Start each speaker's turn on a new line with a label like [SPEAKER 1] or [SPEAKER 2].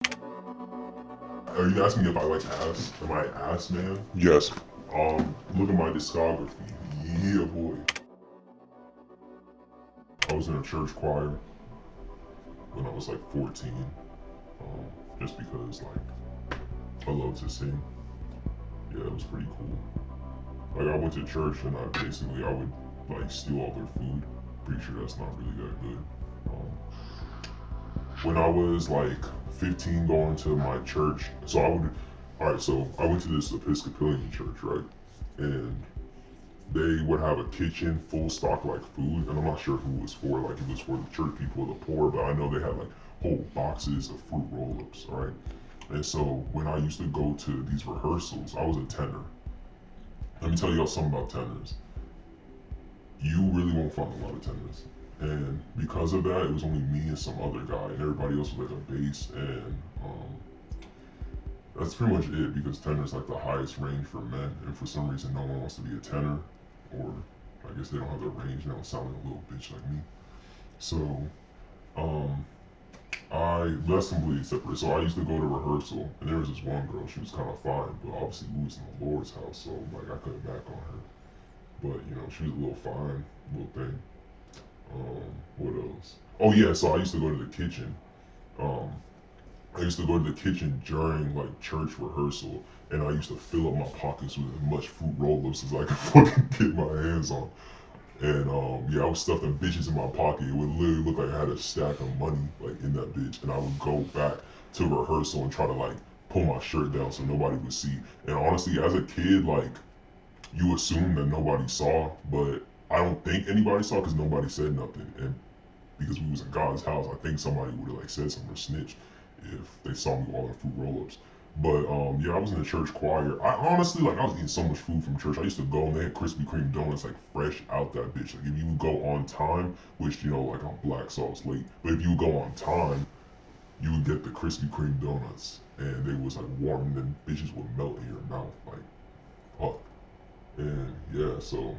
[SPEAKER 1] Are you asking me if I like ass? Am I an ass man?
[SPEAKER 2] Yes.
[SPEAKER 1] Look at my discography. Yeah, boy. I was in a church choir when I was like 14. Just because like I love to sing. Yeah, it was pretty cool. Like I went to church and I would like steal all their food. Pretty sure that's not really that good. When I was like 15 going to my church, so I went to this Episcopalian church, right? And they would have a kitchen full stock like food, and I'm not sure who it was for, like it was for the church people or the poor, but I know they had like whole boxes of fruit roll-ups, right? And so when I used to go to these rehearsals, I was a tenor. Let me tell y'all something about tenors. You really won't find a lot of tenors. And because of that, it was only me and some other guy, and everybody else was like a bass, and that's pretty much it. Because tenor is like the highest range for men, and for some reason, no one wants to be a tenor, or I guess they don't have the range. They don't sound like a little bitch like me. So, um, that's completely separate. So I used to go to rehearsal, and there was this one girl. She was kind of fine, but obviously we was in the Lord's house, so like I couldn't back on her. But you know, she was a little fine, little thing. What else? Oh yeah, so I used to go to the kitchen. Um, I used to go to the kitchen during like church rehearsal, and I used to fill up my pockets with as much fruit roll-ups as I could fucking get my hands on. And yeah, I was stuffing bitches in my pocket. It would literally look like I had a stack of money like in that bitch, and I would go back to rehearsal and try to like pull my shirt down so nobody would see. And honestly, as a kid, like you assume that nobody saw, but I don't think anybody saw because nobody said nothing. And because we was in God's house, I think somebody would have like said something or snitched if they saw me while in fruit roll-ups. But yeah, I was in the church choir. I honestly like I was eating so much food from church. I used to go and they had Krispy Kreme donuts like fresh out that bitch. Like if you would go on time, which you know like I'm black so I was late, but if you would go on time, you would get the Krispy Kreme donuts and they was like warm and then bitches would melt in your mouth like fuck. And yeah, so